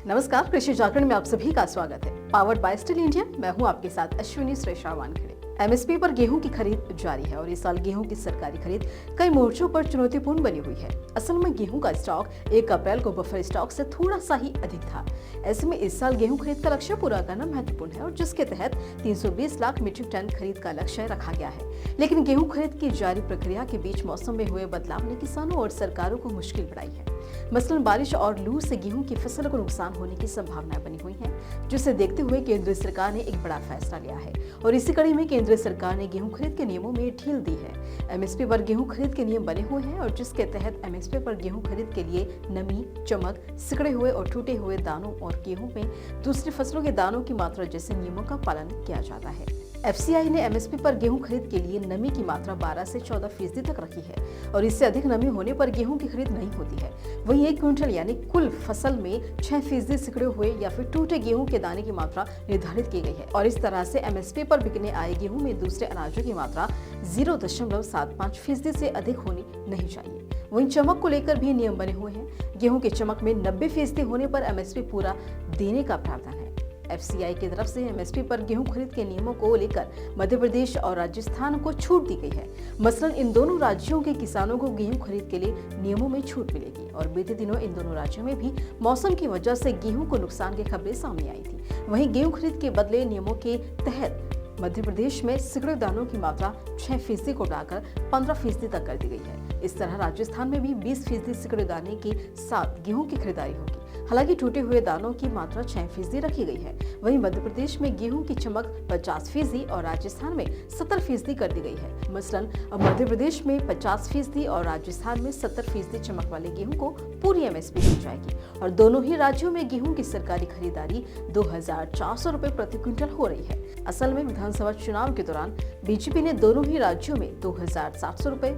नमस्कार, कृषि जागरण में आप सभी का स्वागत है। पावर्ड बाय स्टील इंडिया, मैं हूं आपके साथ अश्विनी श्रेष्ठा वानखेड़े। एमएसपी पर गेहूं की खरीद जारी है और इस साल गेहूं की सरकारी खरीद कई मोर्चों पर चुनौतीपूर्ण बनी हुई है। असल में गेहूं का स्टॉक 1 अप्रैल को बफर स्टॉक से थोड़ा सा ही अधिक था। ऐसे में इस साल गेहूं खरीद का लक्ष्य पूरा करना महत्वपूर्ण है और जिसके तहत 320 लाख मीट्रिक टन खरीद का लक्ष्य रखा गया है। लेकिन गेहूं खरीद की जारी प्रक्रिया के बीच मौसम में हुए बदलाव ने किसानों और सरकारों को मुश्किल बढ़ाई है। मसलन बारिश और लू से गेहूं की फसल को नुकसान होने की संभावनाएं बनी हुई हैं, जिसे देखते हुए केंद्र सरकार ने एक बड़ा फैसला लिया है और इसी कड़ी में केंद्र सरकार ने गेहूं खरीद के नियमों में ढील दी है। एमएसपी पर गेहूं खरीद के नियम बने हुए हैं और जिसके तहत एमएसपी पर गेहूं खरीद के लिए नमी, चमक, सिकुड़े हुए और टूटे हुए दानों और गेहूं में दूसरी फसलों के दानों की मात्रा जैसे नियमों का पालन किया जाता है। एफसीआई ने एमएसपी पर गेहूं खरीद के लिए नमी की मात्रा 12 से 14% तक रखी है और इससे अधिक नमी होने पर गेहूं की खरीद नहीं होती है। वहीं 1 क्विंटल यानी कुल फसल में 6% सिकुड़े हुए या फिर टूटे गेहूं के दाने की मात्रा निर्धारित की गई है और इस तरह से एमएसपी पर बिकने आए गेहूं में दूसरे अनाजों की मात्रा 0.75% से अधिक होनी नहीं चाहिए। वहीं चमक को लेकर भी नियम बने हुए हैं। गेहूं के चमक में 90% होने पर एमएसपी पूरा देने का प्रावधान है। एफसीआई की तरफ से एमएसपी पर गेहूं खरीद के नियमों को लेकर मध्य प्रदेश और राजस्थान को छूट दी गई है। मसलन इन दोनों राज्यों के किसानों को गेहूं खरीद के लिए नियमों में छूट मिलेगी और बीते दिनों इन दोनों राज्यों में भी मौसम की वजह से गेहूं को नुकसान की खबरें सामने आई थी। वहीं गेहूं खरीद के बदले नियमों के तहत मध्य प्रदेश में सिकुड़े दानों की मात्रा 6% को बढ़ाकर 15% तक कर दी गई है। इस तरह राजस्थान में भी 20% सिकुड़े दाने के साथ गेहूं की खरीदारी होगी। हालांकि टूटे हुए दानों की मात्रा 6% रखी गई है। वहीं मध्य प्रदेश में गेहूं की चमक 50% और राजस्थान में 70% कर दी गई है। मसलन अब मध्य प्रदेश में 50% और राजस्थान में 70% चमक वाले गेहूं को पूरी एमएसपी दी जाएगी और दोनों ही राज्यों में गेहूं की सरकारी खरीदारी 2400 रुपए प्रति क्विंटल हो रही है। असल में विधानसभा चुनाव के दौरान बीजेपी ने दोनों ही राज्यों में 2700 रुपए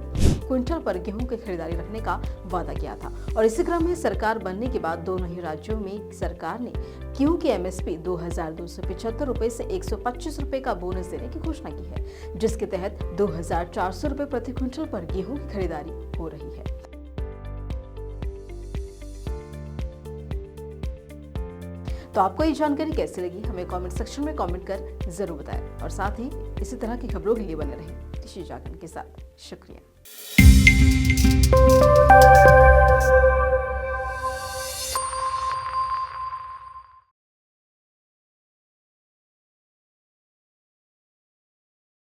क्विंटल पर गेहूं की खरीदारी रखने का वादा किया था और इसी क्रम में सरकार बनने के बाद दोनों ही राज्यों में सरकार ने गेहूं की एमएसपी 2275 रुपए से 125 रुपए का बोनस देने की घोषणा की है, जिसके तहत 2400 रुपए प्रति क्विंटल पर गेहूं की खरीदारी हो रही है। तो आपको ये जानकारी कैसी लगी, हमें कमेंट सेक्शन में कमेंट कर जरूर बताएं और साथ ही इसी तरह की खबरों के लिए बने रहें कृषि जागरण के साथ। शुक्रिया।